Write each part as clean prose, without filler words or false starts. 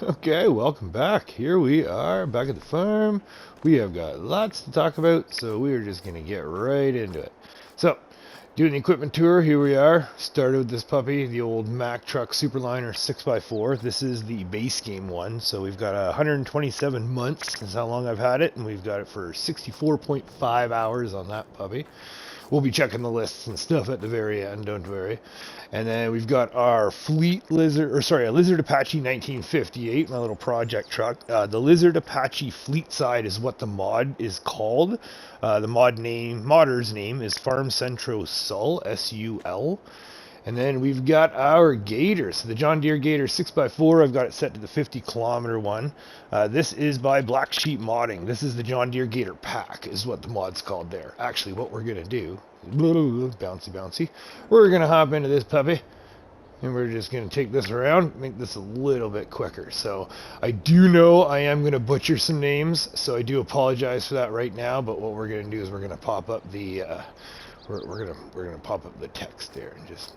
Okay, welcome back. Here we are, back at the farm. We have got lots to talk about, so we are just going to get right into it. So, doing the equipment tour, here we are. Started with this puppy, the old Mack Truck Superliner 6x4. This is the base game one, so we've got 127 months is how long I've had it, and we've got it for 64.5 hours on that puppy. We'll be checking the lists and stuff at the very end, don't worry. And then we've got our a Lizard Apache 1958, my little project truck. The Lizard Apache fleet side is what the mod is called. The modder's name is Farm Centro Sul, S-U-L. And then we've got our Gator. So the John Deere Gator 6x4, I've got it set to the 50-kilometer one. This is by Black Sheep Modding. This is the John Deere Gator Pack, is what the mod's called there. Actually, what we're going to do, bouncy, we're going to hop into this puppy, and we're just going to take this around, make this a little bit quicker. So I do know I am going to butcher some names, so I do apologize for that right now, but what we're going to do is we're going to pop up the... we're gonna pop up the text there and just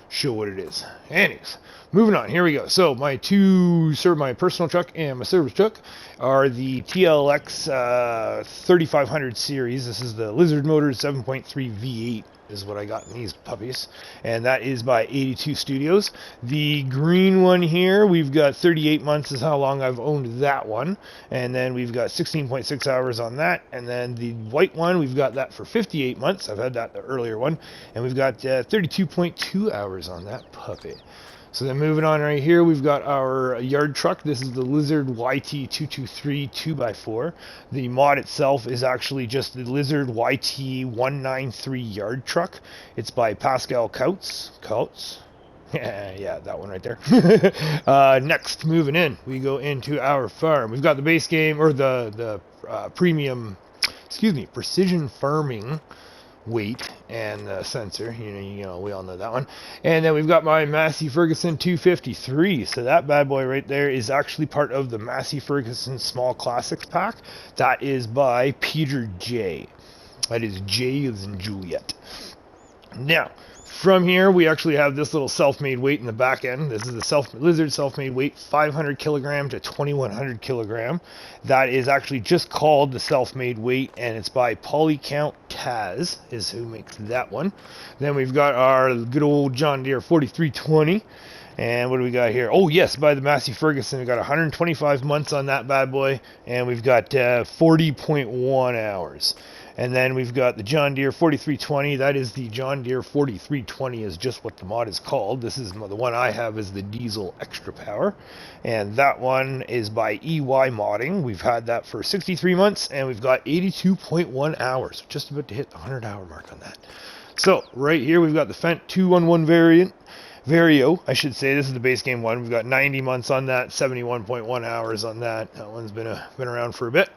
show what it is. Anyways, moving on. Here we go. So my my personal truck and my service truck are the TLX 3500 series. This is the Lizard Motors 7.3 V8 is what I got in these puppies, and that is by 82 Studios. The green one here, we've got 38 months is how long I've owned that one, and then we've got 16.6 hours on that. And then the white one, we've got that for 58 months. I've had that the earlier one, and we've got 32.2 hours on that puppy. So then moving on right here, we've got our yard truck. This is the Lizard YT223 2x4. The mod itself is actually just the Lizard YT193 yard truck. It's by Pascal Coutts. Yeah, that one right there. Next, moving in, we go into our farm. We've got the base game, or the precision farming weight and sensor, you know, we all know that one. And then we've got my Massey Ferguson 253. So that bad boy right there is actually part of the Massey Ferguson Small Classics pack. That is by Peter J. That is J as in Juliet. Now, from here, we actually have this little self-made weight in the back end. This is the Lizard self-made weight, 500 kilogram to 2100 kilogram. That is actually just called the self-made weight, and it's by Polycount Taz, is who makes that one. Then we've got our good old John Deere 4320. And what do we got here? Oh, yes, by the Massey Ferguson. We've got 125 months on that bad boy, and we've got 40.1 hours. And then we've got the John Deere 4320. That is the John Deere 4320 is just what the mod is called. This is the one I have is the diesel extra power. And that one is by EY Modding. We've had that for 63 months, and we've got 82.1 hours. Just about to hit the 100-hour mark on that. So right here we've got the Fendt 211 Vario, I should say. This is the base game one. We've got 90 months on that, 71.1 hours on that. That one's been around for a bit.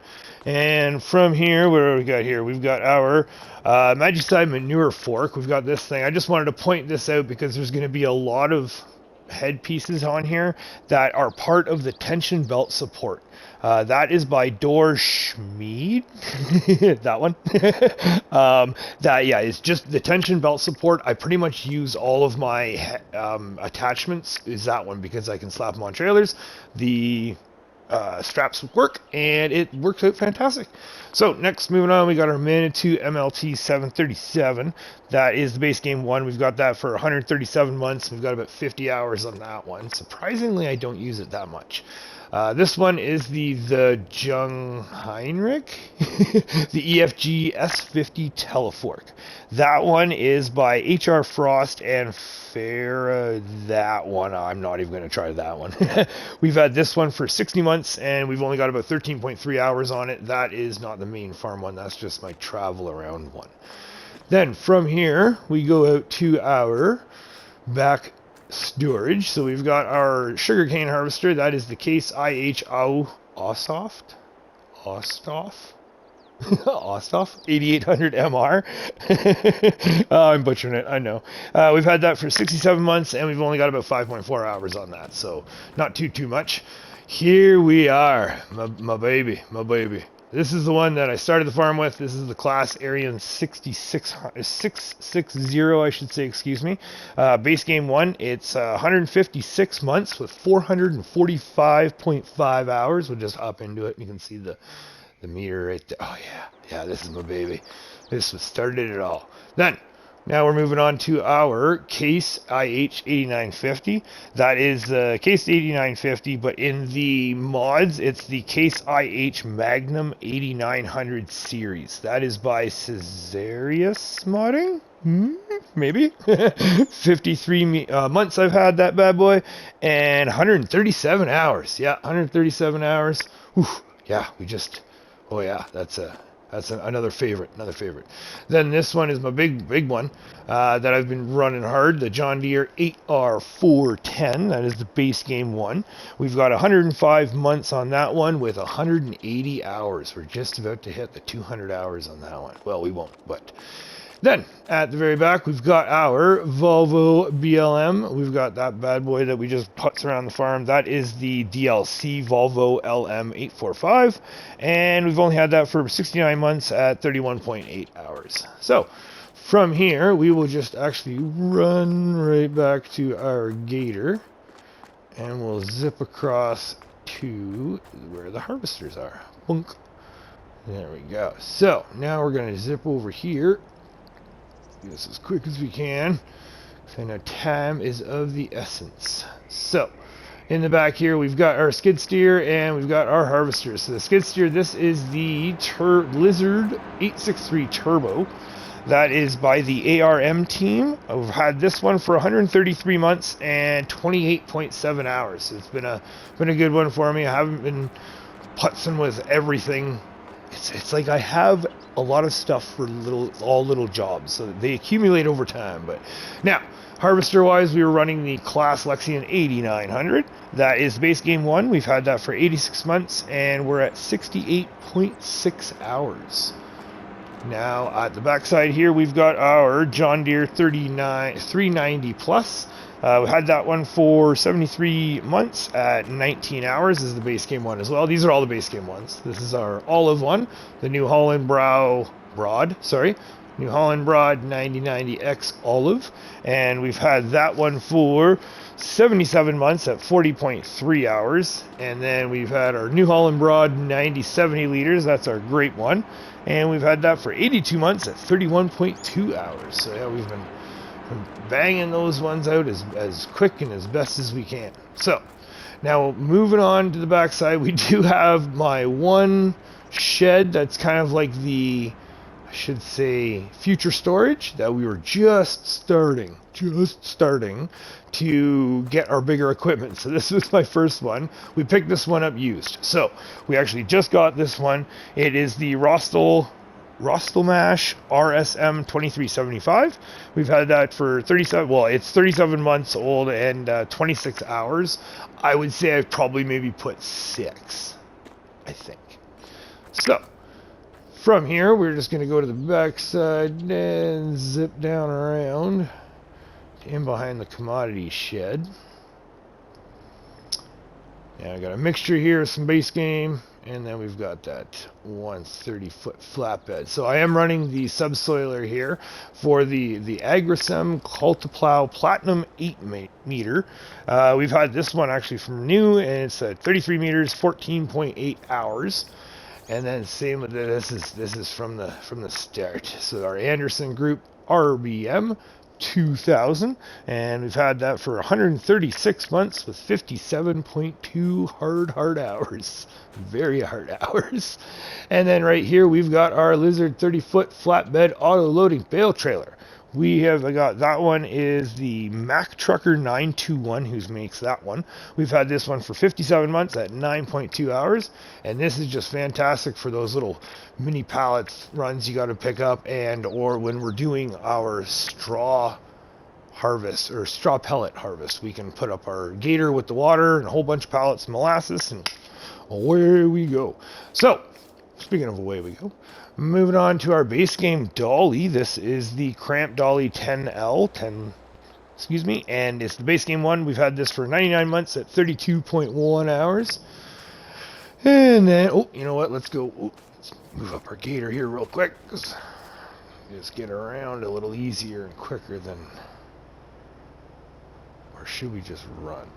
And from here, what do we got here? We've got our Magicide Manure Fork. We've got this thing. I just wanted to point this out because there's going to be a lot of head pieces on here that are part of the tension belt support. That is by Dor Schmid. That one. It's just the tension belt support. I pretty much use all of my attachments is that one because I can slap them on trailers. The straps work, and it works out fantastic. So next, moving on, we got our Manitou MLT 737. That is the base game one. We've got that for 137 months. We've got about 50 hours on that one. Surprisingly, I don't use it that much. This one is the Jung Heinrich, the EFG S50 Telefork. That one is by HR Frost and Farah. That one, I'm not even going to try that one. We've had this one for 60 months, and we've only got about 13.3 hours on it. That is not the main farm one. That's just my travel around one. Then from here, we go out to our back storage. So we've got our sugarcane harvester. That is the Case IH Osthoff 8800 MR. I'm butchering it, I know. We've had that for 67 months, and we've only got about 5.4 hours on that, so not too much. Here we are, my baby. this is the one that I started the farm with. This is the class Arian 660, I should say, excuse me. Base game 1, it's 156 months with 445.5 hours. We'll just hop into it. You can see the meter right there. Oh yeah, yeah, this is my baby. This was started it all. Then, now we're moving on to our Case IH 8950. That is the Case 8950, but in the mods, it's the Case IH Magnum 8900 series. That is by Caesarius modding? Maybe? 53 months I've had that bad boy, and 137 hours. Yeah, 137 hours. Oof, yeah, oh yeah, that's another favorite, Then this one is my big one that I've been running hard, the John Deere 8R410. That is the base game 1. We've got 105 months on that one with 180 hours. We're just about to hit the 200 hours on that one. Well, we won't, but... Then, at the very back, we've got our Volvo BLM. We've got that bad boy that we just putz around the farm. That is the DLC Volvo LM845. And we've only had that for 69 months at 31.8 hours. So, from here, we will just actually run right back to our gator. And we'll zip across to where the harvesters are. Boink. There we go. So, now we're going to zip over here. This as quick as we can, because I know time is of the essence. So, in the back here, we've got our skid steer and we've got our harvesters. So the skid steer, this is the Lizard 863 Turbo. That is by the ARM team. I've had this one for 133 months and 28.7 hours. So it's been a good one for me. I haven't been putzing with everything. It's like I have a lot of stuff for all little jobs, so they accumulate over time. But now, harvester wise, we were running the Class Lexion 8900. That is base game 1. We've had that for 86 months and we're at 68.6 hours. Now at the backside here, we've got our John Deere 390 plus. We had that one for 73 months at 19 hours. This is the base game 1 as well. These are all the base game ones. This is our olive one, the New Holland Broad 9090X olive. And we've had that one for 77 months at 40.3 hours. And then we've had our New Holland Broad 9070 liters. That's our great one. And we've had that for 82 months at 31.2 hours. So yeah, we've been banging those ones out as quick and as best as we can. So now moving on to the backside, we do have my one shed that's kind of like the, I should say, future storage that we were just starting to get our bigger equipment. So this was my first one. We picked this one up used. So we actually just got this one. It is the Rostelmash RSM 2375. We've had that for 37, well, it's 37 months old and 26 hours. I would say I've probably maybe put 6, I think. So, from here, we're just going to go to the back side and zip down around in behind the commodity shed. Yeah, I got a mixture here of some base game, and then we've got that 130-foot flatbed. So I am running the subsoiler here for the Agrisem Cultiplow Platinum 8 meter. We've had this one actually from new, and it's 33 meters, 14.8 hours. And then same with this is from the start. So our Anderson Group RBM 2000, and we've had that for 136 months with 57.2 hard hours. Very hard hours. And then right here we've got our Lizard 30-foot flatbed auto-loading bale trailer. We have got that one is the Mack Trucker 921 who makes that one. We've had this one for 57 months at 9.2 hours, and this is just fantastic for those little mini pallets runs you got to pick up, and or when we're doing our straw harvest or straw pellet harvest, we can put up our gator with the water and a whole bunch of pallets of molasses, and away we go. So speaking of away we go, moving on to our base game dolly. This is the Cramp Dolly 10L, and it's the base game 1. We've had this for 99 months at 32.1 hours. And then, oh, you know what? Let's go. Oh, let's move up our gator here real quick. Just get around a little easier and quicker than... Or should we just run?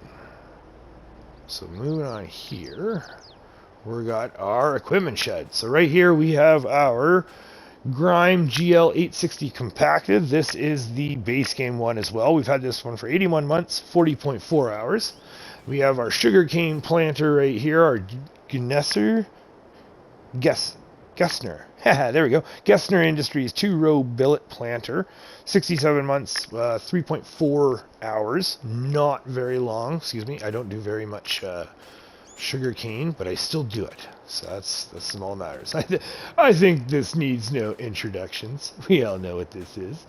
So moving on here, we got our equipment shed. So right here we have our Grime GL860 compacted. This is the base game one as well. We've had this one for 81 months, 40.4 hours. We have our sugarcane planter right here, our Gessner. There we go. Gessner Industries 2-row billet planter, 67 months, 3.4 hours. Not very long. Excuse me. I don't do very much sugar cane, but I still do it. So that's all that matters. I think this needs no introductions. We all know what this is.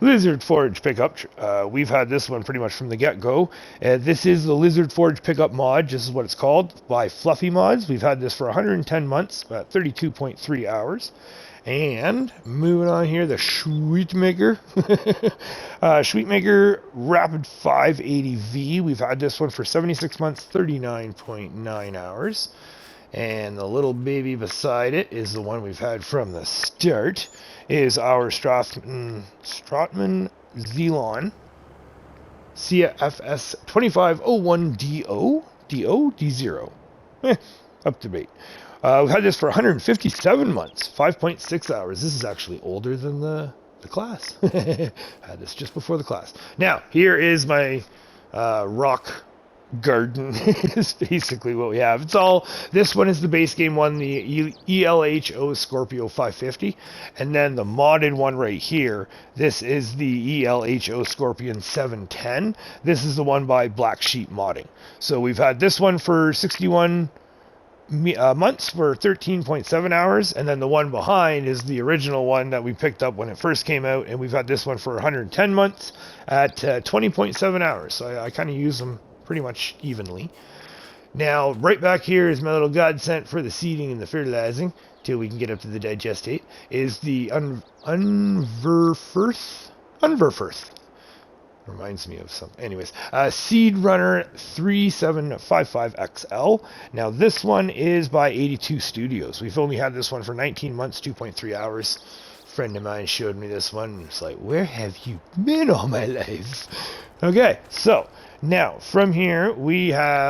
Lizard Forge pickup. We've had this one pretty much from the get-go. This is the Lizard Forge pickup mod. This is what it's called by Fluffy Mods. We've had this for 110 months, 32.3 hours. And moving on here, the Sweetmaker. Sweetmaker Rapid 580V. We've had this one for 76 months, 39.9 hours. And the little baby beside it is the one we've had from the start, is our Stratman Zelon FS2201DO? D0? Up to date. We've had this for 157 months, 5.6 hours. This is actually older than the class. Had this just before the class. Now, here is my rock garden is basically what we have. It's all, this one is the base game one, the ELHO Scorpio 550, and then the modded one right here, this is the ELHO Scorpion 710. This is the one by Black Sheep Modding. So we've had this one for 61 months for 13.7 hours, and then the one behind is the original one that we picked up when it first came out, and we've had this one for 110 months at 20.7 hours. So I kind of use them pretty much evenly. Now, right back here is my little godsend for the seeding and the fertilizing, till we can get up to the digestate, is the Unverfirth. Reminds me of something. Anyways, Seed Runner 3755XL. Now, this one is by 82 Studios. We've only had this one for 19 months, 2.3 hours. A friend of mine showed me this one, and it's like, where have you been all my life? Okay, so now from here we're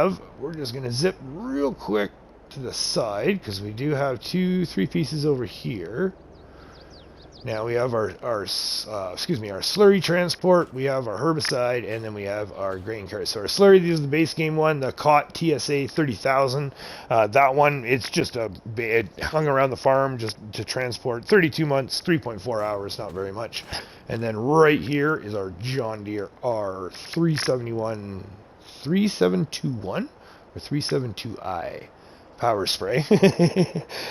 just going to zip real quick to the side, because we do have 2-3 pieces over here. Now we have our slurry transport, we have our herbicide, and then we have our grain cart. So our slurry, this is the base game one, the COT TSA 30,000. That one, it's just it hung around the farm just to transport. 32 months, 3.4 hours, not very much. And then right here is our John Deere R371, 3721 or 372i. Power spray.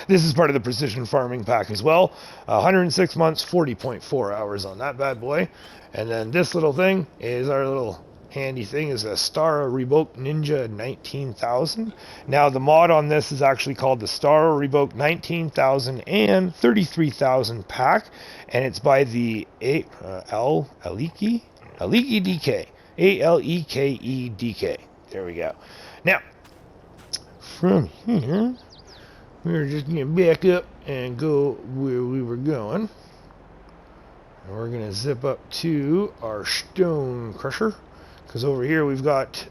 This is part of the precision farming pack as well. 106 months, 40.4 hours on that bad boy. And then this little thing is our little handy thing, is a Star Revoke Ninja 19,000. Now the mod on this is actually called the Star Revoke 19,000 and 33,000 pack, and it's by the Aleke DK. ALEKE. There we go. Now, from here, we're just going to back up and go where we were going. And we're going to zip up to our stone crusher, because over here we've got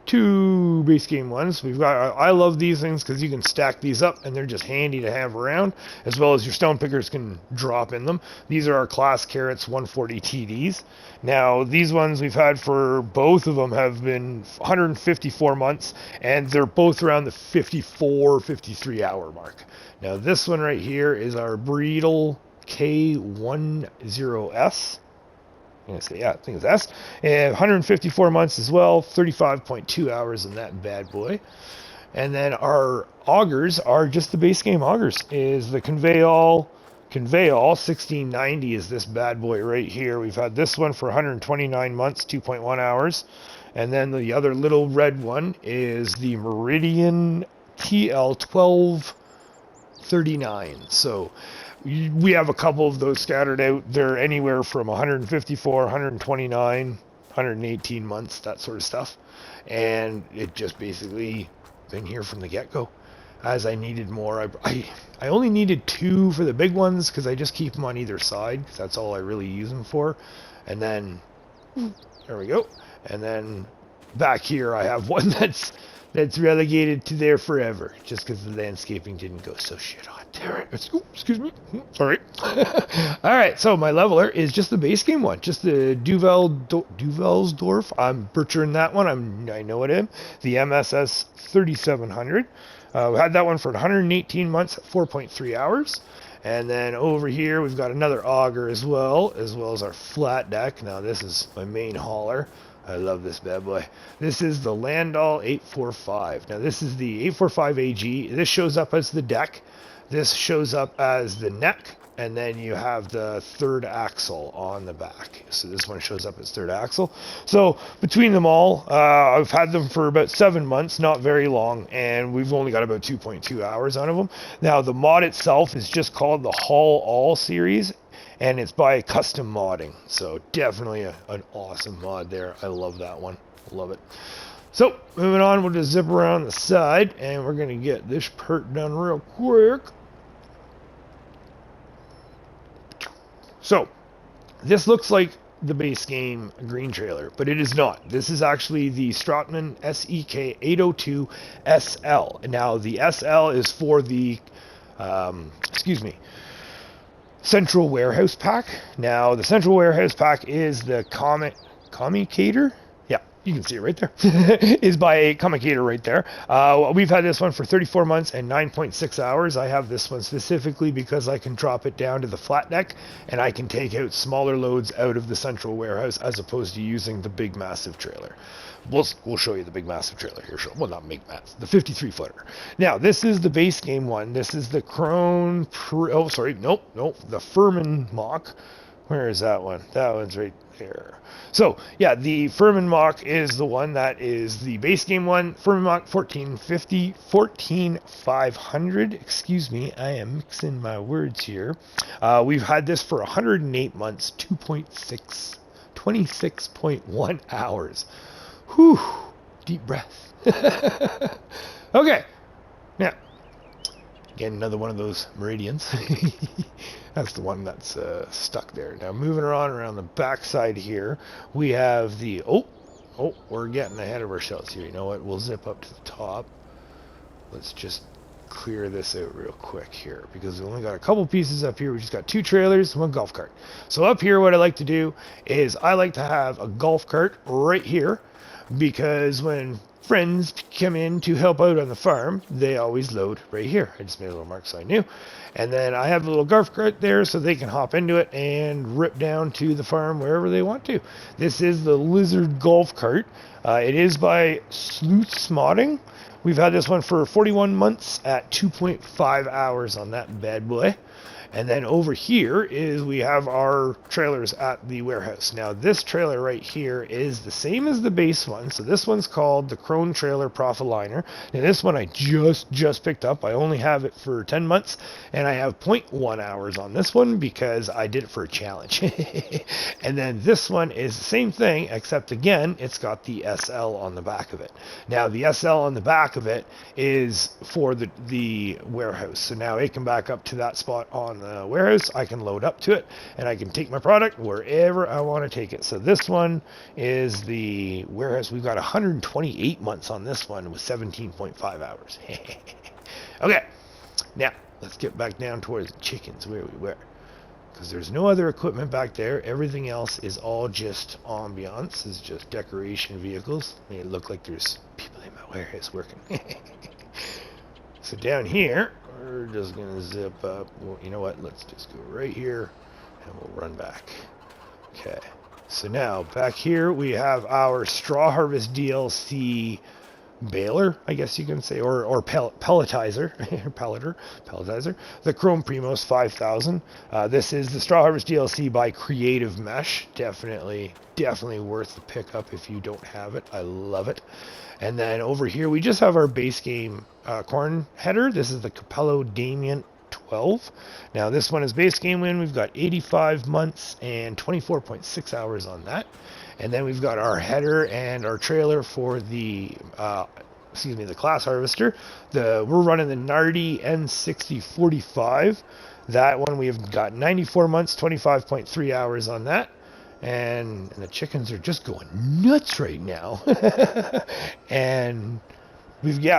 2 base game ones. We've got, I love these things because you can stack these up and they're just handy to have around, as well as your stone pickers can drop in them. These are our class carrots 140 TDs. Now these ones we've had for both of them have been 154 months, and they're both around the 53 hour mark. Now this one right here is our Breedle K10S. I'm going to say, yeah, I think it's S. And 154 months as well, 35.2 hours in that bad boy. And then our augers are just the base game augers. Is the Conveyall 1690 is this bad boy right here. We've had this one for 129 months, 2.1 hours. And then the other little red one is the Meridian TL1239. So we have a couple of those scattered out. They're anywhere from 154, 129, 118 months, that sort of stuff. And it just basically been here from the get-go. as I needed more. I only needed 2 for the big ones because I just keep them on either side because that's all I really use them for. And then there we go. And then back here I have one that's relegated to there forever just because the landscaping didn't go so shit on. There it is. Ooh, excuse me. Sorry. All right, so my leveler is just the base game one, just the Duvelsdorf. I'm butchering that one. I know it is. The MSS 3700. We had that one for 118 months at 4.3 hours. And then over here we've got another auger as well as our flat deck. Now this is my main hauler. I love this bad boy. This is the Landau 845. Now this is the 845 AG. This shows up as the deck. This shows up as the neck. And then you have the third axle on the back. So this one shows up as third axle. So between them all, I've had them for about 7 months, not very long, and we've only got about 2.2 hours out of them. Now the mod itself is just called the Haul All series, and it's by Custom Modding. So definitely an awesome mod there. I love that one. Love it. So moving on, we'll just zip around the side, and we're gonna get this part done real quick. So, this looks like the base game green trailer, but it is not. This is actually the Strotman SEK 802 SL. Now, the SL is for the, Central Warehouse Pack. Now, the Central Warehouse Pack is the Communicator. Yeah, you can see it right there. Is by a Communicator right there. We've had this one for 34 months and 9.6 hours. I have this one specifically because I can drop it down to the flat deck and I can take out smaller loads out of the central warehouse as opposed to using the big massive trailer. We'll show you the big massive trailer here. Well, not big massive, the 53 footer. Now, this is the base game one. This is the the Furman Mock. Where is that one? That one's right there. So, yeah, the Furman Mock is the one that is the base game one. Furman Mock 14500. Excuse me, I am mixing my words here. We've had this for 108 months, 26.1 hours. Whew, deep breath. Okay, now, again, another one of those meridians. That's the one that's stuck there. Now, moving around the backside here, we have the... Oh, we're getting ahead of ourselves here. You know what? We'll zip up to the top. Let's just clear this out real quick here because we only got a couple pieces up here. We just got 2 trailers, 1 golf cart. So up here, what I like to do is I like to have a golf cart right here because when friends come in to help out on the farm, they always load right here. I just made a little mark so I knew. And then I have a little golf cart there so they can hop into it and rip down to the farm wherever they want to. This is the Lizard Golf Cart. It is by Sleuths Modding. We've had this one for 41 months at 2.5 hours on that bad boy. And then over here is we have our trailers at the warehouse. Now this trailer right here is the same as the base one. So this one's called the Crone Trailer Profiliner. And this one I just picked up. I only have it for 10 months and I have 0.1 hours on this one because I did it for a challenge. And then this one is the same thing except again it's got the SL on the back of it. Now the SL on the back of it is for the warehouse. So now it can back up to that spot on the warehouse. I can load up to it and I can take my product wherever I want to take it. So this one is the warehouse. We've got 128 months on this one with 17.5 hours. Okay, now let's get back down towards the chickens where we were, because there's no other equipment back there. Everything else is all just ambiance, is just decoration vehicles. They look like there's people in my warehouse working. So down here we're just gonna zip up. Well, you know what, let's just go right here and we'll run back. Okay, so now back here we have our Straw Harvest DLC baler, I guess you can say, or pelletizer, pelletizer, the Chrome Primos 5000. This is the Straw Harvest DLC by Creative Mesh. Definitely worth the pickup if you don't have it. I love it. And then over here we just have our base game corn header. This is the Capello Damien 12. Now this one is base game win. We've got 85 months and 24.6 hours on that. And then we've got our header and our trailer for the excuse me, the class harvester. We're running the Nardi N6045. That one we've got 94 months, 25.3 hours on that. And the chickens are just going nuts right now. And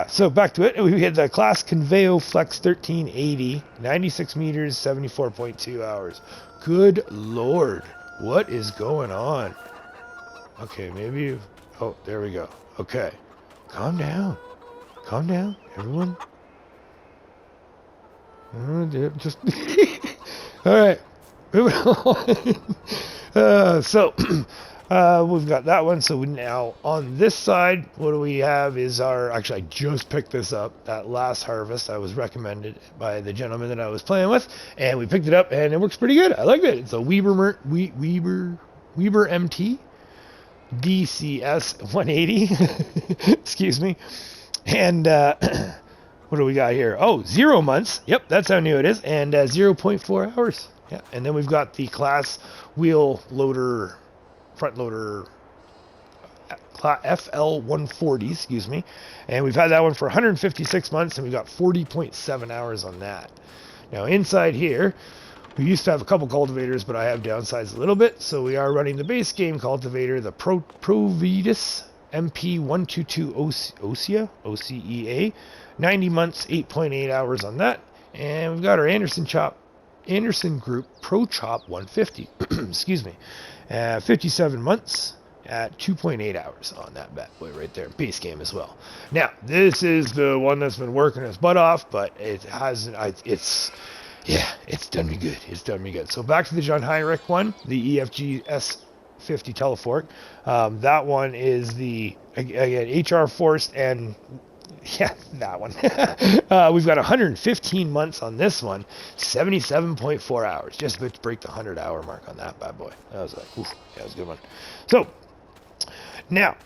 so back to it. We had the class Conveo Flex 1380, 96 meters, 74.2 hours. Good Lord, what is going on? Okay, maybe, oh, there we go. Okay, calm down, everyone. Just, all right, moving on. So, we've got that one. So now on this side, what do we have is actually I just picked this up, that last harvest. I was recommended by the gentleman that I was playing with, and we picked it up and it works pretty good. I like it. It's a Weber MT DCS 180, excuse me. And, what do we got here? Oh, 0 months. Yep, that's how new it is. And 0.4 hours. Yeah, and then we've got the class wheel loader, front loader, FL140, excuse me. And we've had that one for 156 months, and we've got 40.7 hours on that. Now, inside here, we used to have a couple cultivators, but I have downsized a little bit. So we are running the base game cultivator, the Providus MP122 OCEA, 90 months, 8.8 hours on that. And we've got our Anderson Group Pro Chop 150, excuse me, 57 months at 2.8 hours on that bad boy right there, base game as well. Now, this is the one that's been working its butt off, but it hasn't, it's done me good. It's done me good. So back to the John Heinrich one, the EFG S50 Telefork. That one is the, again, HR Forced, and yeah, that one. We've got 115 months on this one, 77.4 hours. Just about to break the 100-hour mark on that bad boy. That was like, oof, yeah, that was a good one. So, now,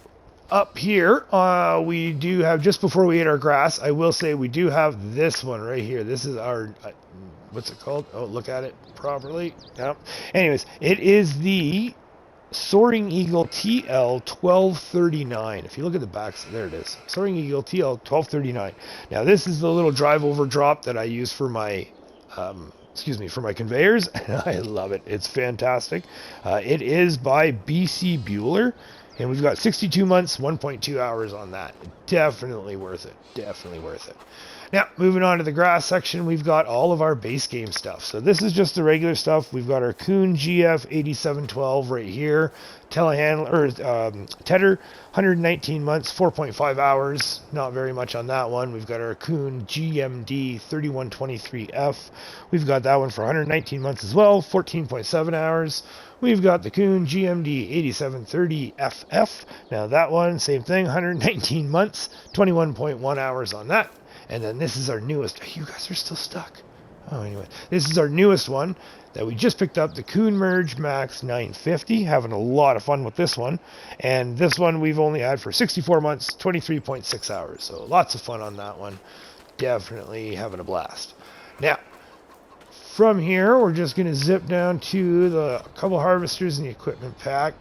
up here, we do have, just before we hit our grass, I will say we do have this one right here. This is our, what's it called? Oh, look at it properly. No. Anyways, it is the Soaring Eagle TL 1239. If you look at the back, there it is. Soaring Eagle TL 1239. Now, this is the little drive over drop that I use for my, for my conveyors. I love it. It's fantastic. It is by BC Bueller. And we've got 62 months, 1.2 hours on that. Definitely worth it. Definitely worth it. Now, moving on to the grass section, we've got all of our base game stuff. So this is just the regular stuff. We've got our Kuhn GF 8712 right here. Telehandler, Tedder, 119 months, 4.5 hours. Not very much on that one. We've got our Kuhn GMD 3123F. We've got that one for 119 months as well, 14.7 hours. We've got the Kuhn GMD 8730FF. Now that one, same thing, 119 months, 21.1 hours on that. And then this is our newest. You guys are still stuck. Oh, anyway. This is our newest one that we just picked up, the Kuhn Merge Max 950. Having a lot of fun with this one. And this one we've only had for 64 months, 23.6 hours. So lots of fun on that one. Definitely having a blast. Now, from here, we're just going to zip down to the couple harvesters in the equipment pack.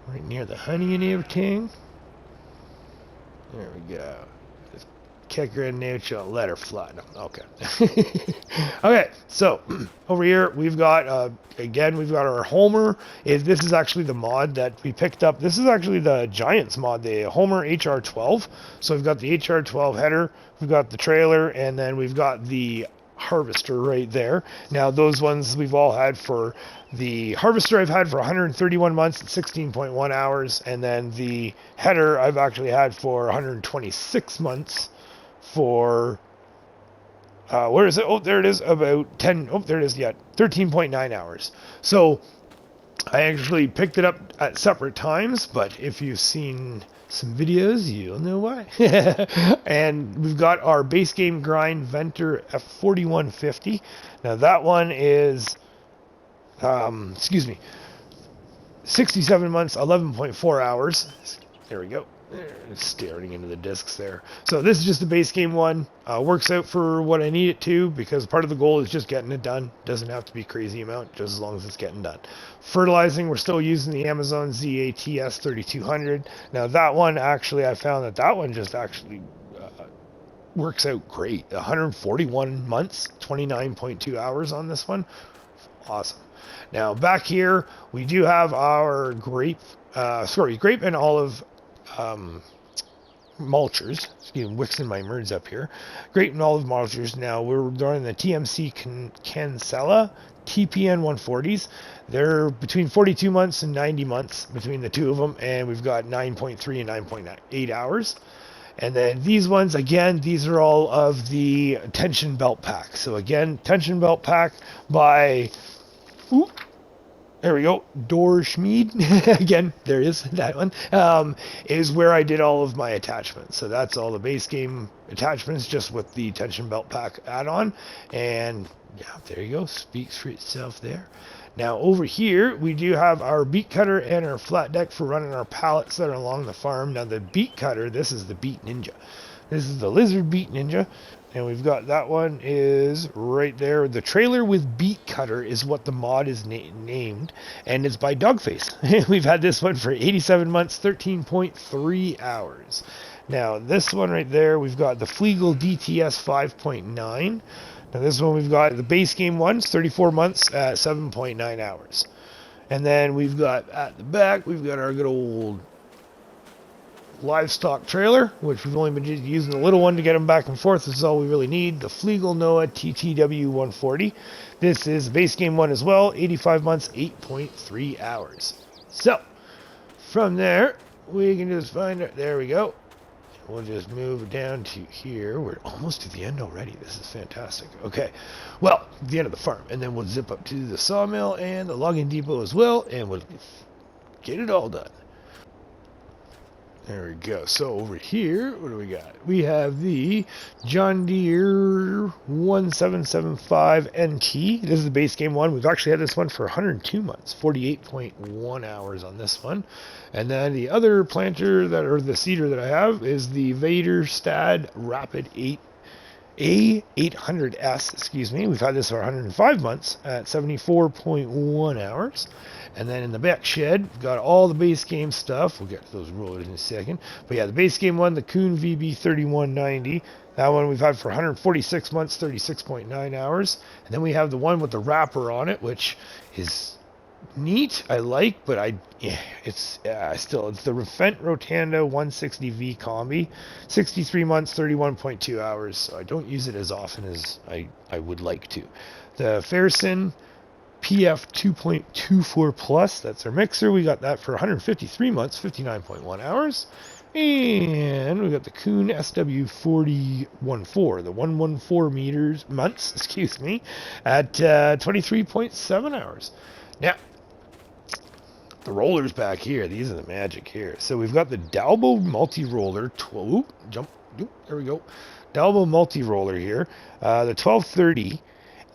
Right near the honey and everything. There we go. Kick her in nature, let her fly. No, okay. Okay, so over here we've got again we've got our Homer. This is actually the mod that we picked up. This is actually the Giants mod, the Homer HR12. So we've got the HR12 header, we've got the trailer, and then we've got the harvester right there. Now those ones we've all had for the harvester I've had for 131 months at 16.1 hours, and then the header I've actually had for 126 months for where is it? Oh, there it is, about 10. Oh, there it is. Yeah, 13.9 hours. So I actually picked it up at separate times, but if you've seen some videos, you'll know why. And we've got our base game grind Venter F4150. Now that one is 67 months, 11.4 hours. There we go. Staring into the discs there. So this is just the base game one. Works out for what I need it to, because part of the goal is just getting it done. Doesn't have to be a crazy amount, just as long as it's getting done. Fertilizing, we're still using the Amazon ZATS 3200. Now that one, actually, I found that one just actually works out great. 141 months, 29.2 hours on this one. Awesome. Now back here, we do have our grape and olive mulchers. Excuse me, mixing my words up here. Grape and olive mulchers. Now we're running the TMC Cancella TPN 140s. They're between 42 months and 90 months between the two of them, and we've got 9.3 and 9.8 hours. And then these ones, again, these are all of the tension belt pack. So again, tension belt pack by, there we go, Dorschmied. Again, there is that one, is where I did all of my attachments. So that's all the base game attachments, just with the tension belt pack add-on. And yeah, there you go, speaks for itself there. Now over here, we do have our beet cutter and our flat deck for running our pallets that are along the farm. Now the beet cutter, this is the Beet Ninja. This is the Lizard Beet Ninja. And we've got that one is right there. The trailer with beet cutter is what the mod is named. And it's by Dogface. We've had this one for 87 months, 13.3 hours. Now this one right there, we've got the Flegel DTS 5.9. Now this one we've got the base game ones, 34 months at 7.9 hours. And then we've got at the back, we've got our good old livestock trailer, which we've only been using the little one to get them back and forth. This is all we really need. The Flegel Noah TTW 140. This is base game one as well, 85 months, 8.3 hours. So from there, we can just find it. There we go. We'll just move down to here. We're almost to the end already. This is fantastic. Okay, well, the end of the farm. And then we'll zip up to the sawmill and the logging depot as well, and we'll get it all done. There we go. So over here, what do we got? We have the John Deere 1775 NT. This is the base game one. We've actually had this one for 102 months, 48.1 hours on this one. And then the other planter or the seeder that I have is the Vaderstad Rapid 8 A800S, excuse me. We've had this for 105 months at 74.1 hours. And then in the back shed, we've got all the base game stuff. We'll get to those rollers in a second. But yeah, the base game one, the Kuhn VB3190. That one we've had for 146 months, 36.9 hours. And then we have the one with the wrapper on it, which is neat. I like, but it's the Refent Rotanda 160V Combi. 63 months, 31.2 hours. So I don't use it as often as I would like to. The Fairson PF 2.24 Plus, that's our mixer. We got that for 153 months, 59.1 hours. And we got the Kuhn SW4014, the 114 months, excuse me, at 23.7 hours. Now, the rollers back here, these are the magic here. So we've got the Dalbo multi-roller, there we go. Dalbo multi-roller here, the 1230.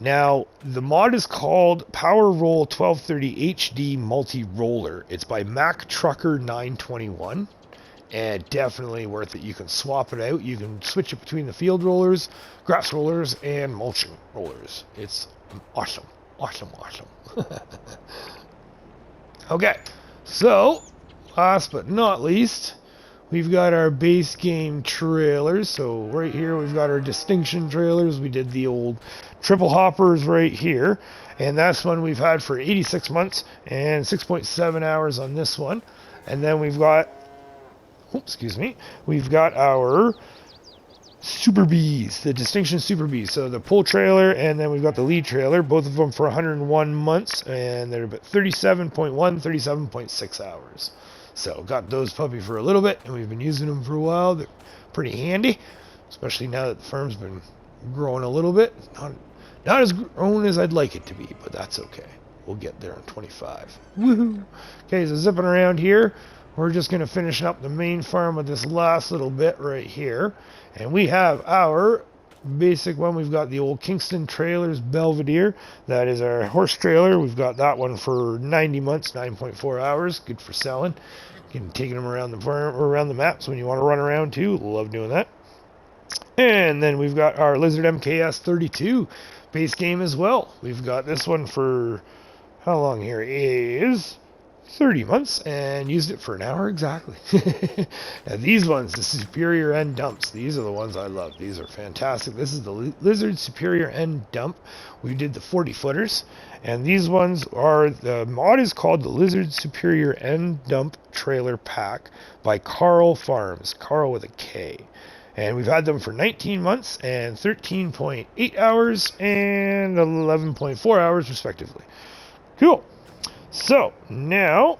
Now, the mod is called Power Roll 1230 HD Multi-Roller. It's by Mac Trucker 921, and definitely worth it. You can swap it out. You can switch it between the field rollers, grass rollers, and mulching rollers. It's awesome. Awesome. Okay, so, last but not least, we've got our base game trailers. So right here we've got our distinction trailers. We did the old triple hoppers right here, and that's one we've had for 86 months and 6.7 hours on this one. And then we've got, we've got our Super Bees, the distinction Super Bees. So the pull trailer, and then we've got the lead trailer, both of them for 101 months, and they're about 37.1, 37.6 hours. So got those puppy for a little bit, and we've been using them for a while. They're pretty handy, especially now that the farm's been growing a little bit. Not as grown as I'd like it to be, but that's okay. We'll get there in 25. Woohoo! Okay, so zipping around here, we're just going to finish up the main farm with this last little bit right here. And we have our basic one, we've got the old Kingston Trailers Belvedere. That is our horse trailer. We've got that one for 90 months, 9.4 hours. Good for selling. You can take them around the farm or around the maps when you want to run around too. Love doing that. And then we've got our Lizard MKS 32 base game as well. We've got this one for, how long here is 30 months, and used it for an hour exactly. Now these ones, the Superior End Dumps, these are the ones I love. These are fantastic. This is the Lizard Superior End Dump. We did the 40 footers, and these ones are, the mod is called the Lizard Superior End Dump Trailer Pack by Carl Farms, Carl with a K. And we've had them for 19 months and 13.8 hours and 11.4 hours respectively. Cool. So, now,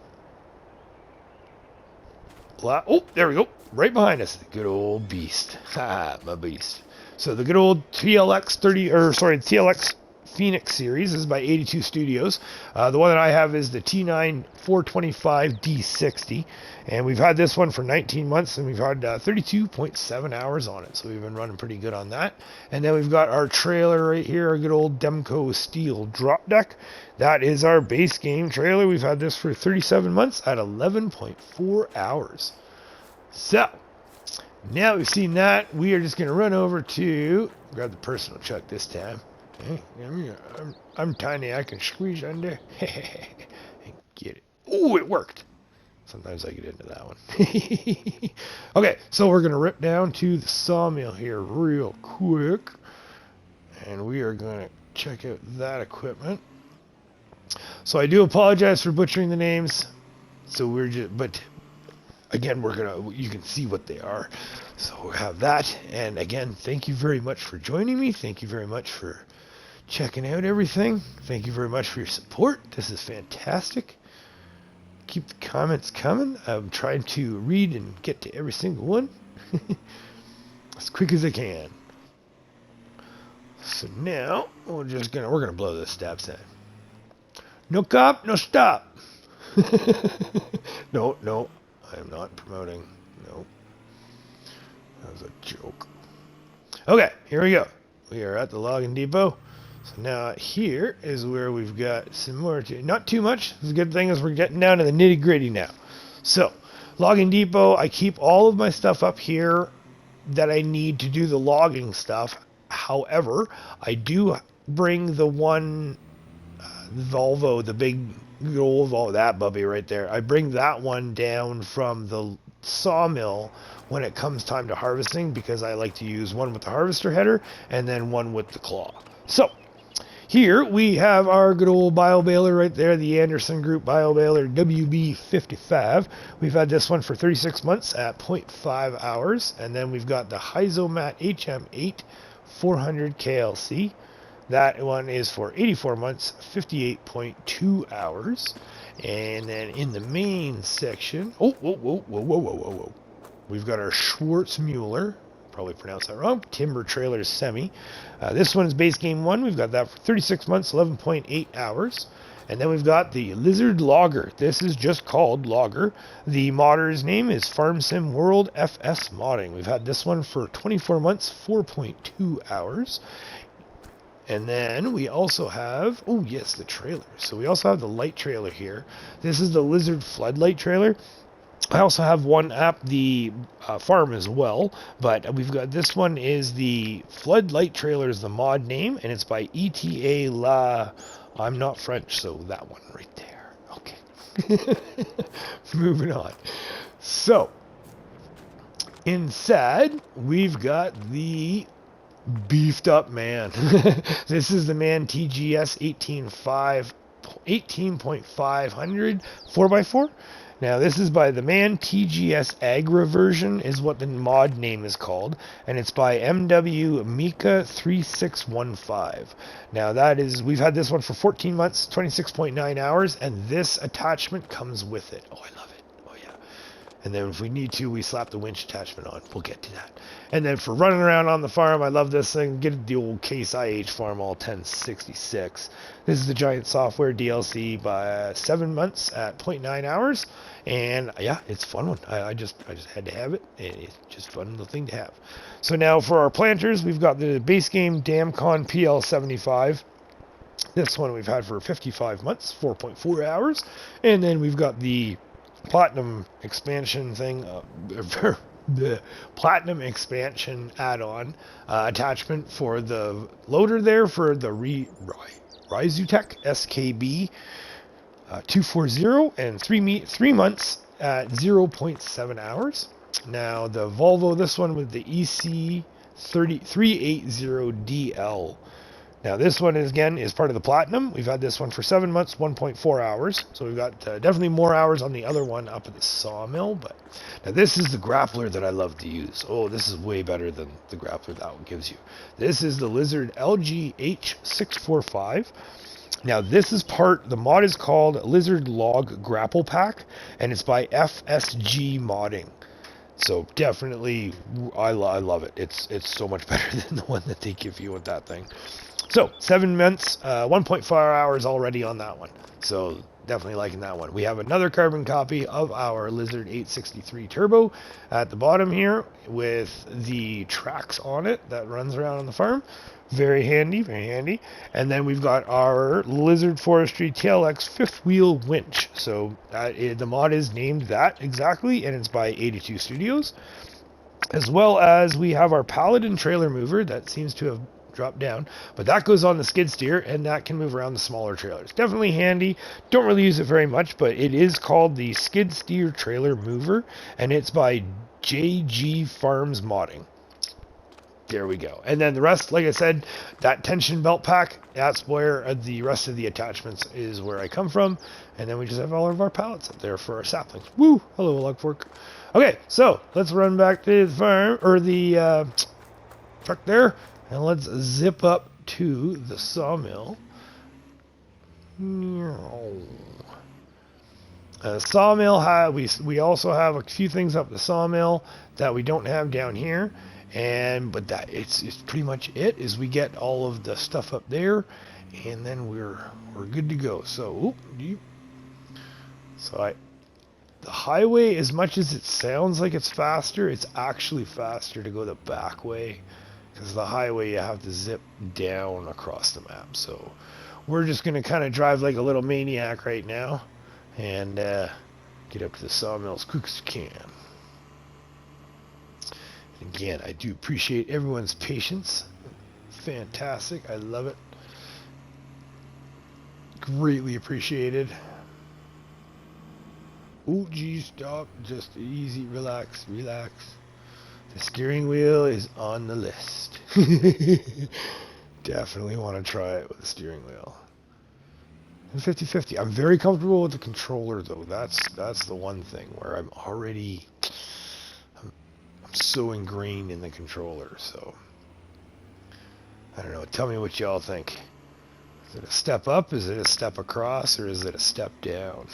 oh, there we go, right behind us, the good old beast, my beast. So the good old TLX Phoenix series is by 82 Studios. The one that I have is the T9 425 D60, and we've had this one for 19 months, and we've had 32.7 hours on it, so we've been running pretty good on that. And then we've got our trailer right here, our good old Demco Steel drop deck. That is our base game trailer. We've had this for 37 months at 11.4 hours. So, now we've seen that, we are just going to run over to, grab the personal chuck this time. I'm tiny, I can squeeze under. Get it. Oh, it worked. Sometimes I get into that one. Okay, so we're going to rip down to the sawmill here real quick. And we are going to check out that equipment. So I do apologize for butchering the names. So we're just, but again, you can see what they are. So we have that. And again, thank you very much for joining me. Thank you very much for checking out everything. Thank you very much for your support. This is fantastic. Keep the comments coming. I'm trying to read and get to every single one as quick as I can. So now we're gonna blow this stop sign. No cop, no stop. No, I am not promoting. No, that was a joke. Okay, here we go. We are at the logging depot. So now here is where we've got some more, not too much. The good thing is we're getting down to the nitty gritty now. So, logging depot, I keep all of my stuff up here that I need to do the logging stuff. However, I do bring the one Volvo, the big old Volvo, that bubby right there. I bring that one down from the sawmill when it comes time to harvesting, because I like to use one with the harvester header and then one with the claw. So, here we have our good old bio baler right there, the Anderson Group bio baler WB55. We've had this one for 36 months at 0.5 hours. And then we've got the Hyzomat HM8 400 KLC. That one is for 84 months, 58.2 hours. And then in the main section, whoa. We've got our Schwartzmuller, probably pronounced that wrong, Timber Trailers Semi. This one is base game 1. We've got that for 36 months, 11.8 hours. And then we've got the Lizard Logger. This is just called Logger. The modder's name is Farm Sim World FS Modding. We've had this one for 24 months, 4.2 hours. And then we also have, oh yes, the trailer. So we also have the light trailer here. This is the Lizard Floodlight trailer. I also have one app, the farm as well, but we've got, this one is the Floodlight trailer is the mod name, and it's by ETA La, I'm not French, so that one right there. Okay. Moving on. So, inside, we've got the beefed up man. This is the Man TGS 18.500 4x4. Now, this is by the Man TGS Agra version, is what the mod name is called, and it's by MW Mika 3615. Now, that is, we've had this one for 14 months, 26.9 hours, and this attachment comes with it. Oh, I love it. Oh, yeah. And then if we need to, we slap the winch attachment on. We'll get to that. And then for running around on the farm, I love this thing. Get the old Case IH Farmall 1066. This is the giant software DLC by 7 months at 0.9 hours. And yeah, it's a fun one. I just had to have it. And it's just a fun little thing to have. So now for our planters, we've got the base game Damcon PL75. This one we've had for 55 months, 4.4 hours. And then we've got the Platinum expansion thing, the Platinum expansion add-on attachment for the loader there for the Ryzutech SKB 240 and 3 months at 0.7 hours. Now the Volvo, this one with the EC380DL. Now this one is part of the Platinum. We've had this one for 7 months, 1.4 hours. So we've got definitely more hours on the other one up at the sawmill. But now this is the grappler that I love to use. Oh, this is way better than the grappler that one gives you. This is the Lizard LGH645. Now this is the mod is called Lizard Log Grapple Pack, and it's by FSG Modding. So definitely, I love it. It's so much better than the one that they give you with that thing. So 7 months, 1.4 hours already on that one. So definitely liking that one. We have another carbon copy of our Lizard 863 Turbo at the bottom here with the tracks on it that runs around on the farm. Very handy, very handy. And then we've got our Lizard Forestry TLX fifth wheel winch. So the mod is named that exactly, and it's by 82 Studios. As well as we have our Paladin trailer mover that seems to have dropped down, but that goes on the skid steer and that can move around the smaller trailers. Definitely handy. Don't really use it very much, but it is called the Skid Steer Trailer Mover, and it's by JG Farms Modding. There we go. And then the rest, like I said, that tension belt pack, that's where the rest of the attachments is where I come from. And then we just have all of our pallets up there for our saplings. Woo! Hello, log fork. Okay, so let's run back to the farm, or the truck there, and let's zip up to the sawmill. Sawmill, we also have a few things up the sawmill that we don't have down here. But that it's pretty much it. Is we get all of the stuff up there, and then we're good to go. So, the highway, as much as it sounds like it's faster, it's actually faster to go the back way, because the highway you have to zip down across the map. So we're just gonna kind of drive like a little maniac right now, and get up to the sawmill as quick as we can. Again, I do appreciate everyone's patience. Fantastic. I love it. Greatly appreciated. Oh, geez, stop. Just easy. Relax. Relax. The steering wheel is on the list. Definitely want to try it with the steering wheel. 50-50. I'm very comfortable with the controller, though. That's the one thing where I'm so ingrained in the controller. So I don't know, tell me what y'all think. Is it a step up, is it a step across, or is it a step down?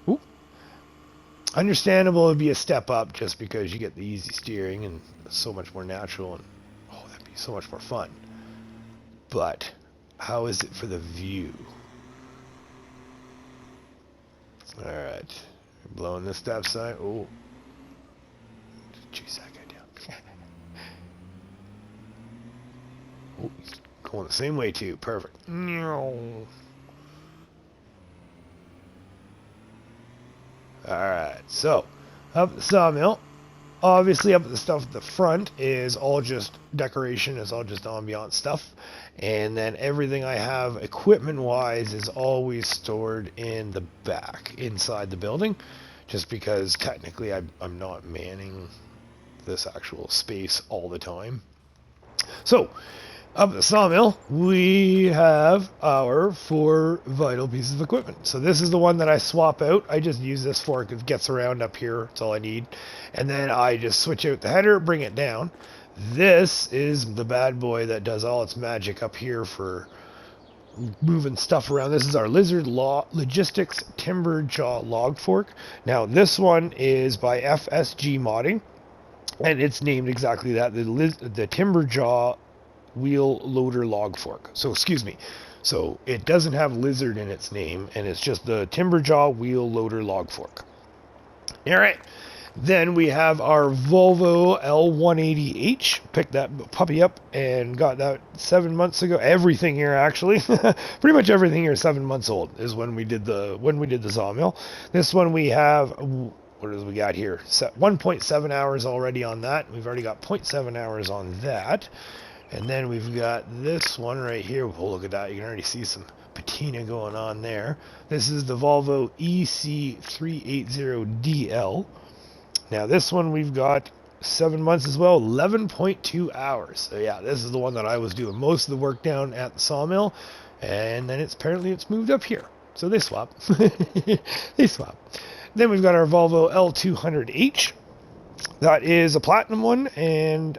Ooh. Understandable, it'd be a step up just because you get the easy steering and it's so much more natural, and that'd be so much more fun. But how is it for the view? Alright, blowing this stop sign. Oh, chase that guy down. Oh, he's going the same way too. Perfect. Alright, so up at the sawmill, obviously up at the stuff at the front is all just decoration, it's all just ambiance stuff. And then everything I have equipment wise is always stored in the back, inside the building, just because technically I'm not manning this actual space all the time. So up at the sawmill we have our 4 vital pieces of equipment. So this is the one that I swap out. I just use this for it gets around up here. That's all I need. And then I just switch out the header, bring it down. This is the bad boy that does all its magic up here for moving stuff around. This is our Lizard Logistics Timber Jaw Log Fork. Now this one is by FSG Modding, and it's named exactly that, the Timber Jaw Wheel Loader Log Fork. So excuse me. So it doesn't have lizard in its name, and it's just the Timber Jaw Wheel Loader Log Fork. All right. Then we have our Volvo L180H. Picked that puppy up and got that 7 months ago. Everything here, actually, pretty much everything here is 7 months old. Is when we did the sawmill. This one we have. What is we got here? 1.7 hours already on that. We've already got 0.7 hours on that. And then we've got this one right here. Oh, look at that. You can already see some patina going on there. This is the Volvo EC380DL. Now this one we've got 7 months as well, 11.2 hours. So yeah, this is the one that I was doing most of the work down at the sawmill, and then apparently it's moved up here. So they swap. They swap. Then we've got our Volvo L200H. That is a platinum one, and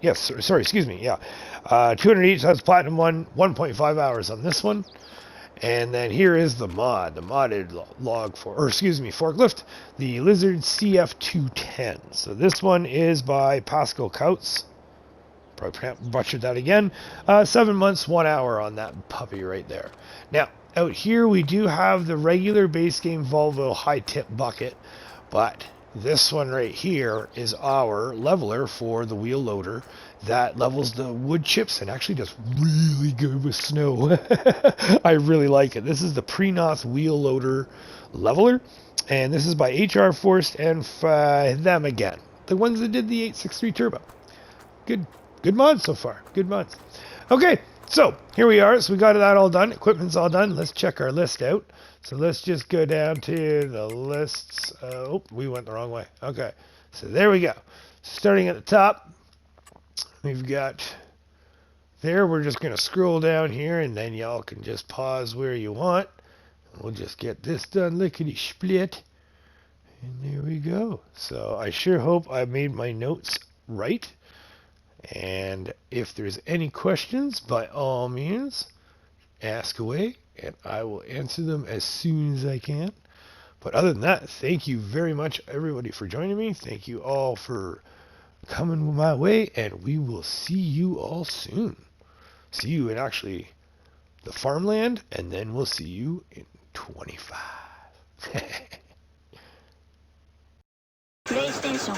yes, sorry, excuse me. Yeah, 200H has platinum one, 1.5 hours on this one. And then here is the modded forklift, the Lizard CF210. So this one is by Pascal Kautz. Probably butchered that again. 7 months, 1 hour on that puppy right there. Now, out here we do have the regular base game Volvo high tip bucket, but this one right here is our leveler for the wheel loader that levels the wood chips and actually does really good with snow. I really like it. This is the Prenoth wheel loader leveler, and this is by HR Forst and them again. The ones that did the 863 turbo. Good mod so far. Good mods. Okay, so here we are. So we got that all done. Equipment's all done. Let's check our list out. So let's just go down to the lists. Oh, we went the wrong way. Okay, so there we go. Starting at the top, we've got there. We're just going to scroll down here, and then y'all can just pause where you want. We'll just get this done lickety-split. And there we go. So I sure hope I made my notes right. And if there's any questions, by all means, ask away, and I will answer them as soon as I can. But other than that, thank you very much, everybody, for joining me. Thank you all for coming my way, and we will see you all soon. See you in actually the farmland, and then we'll see you in 25. PlayStation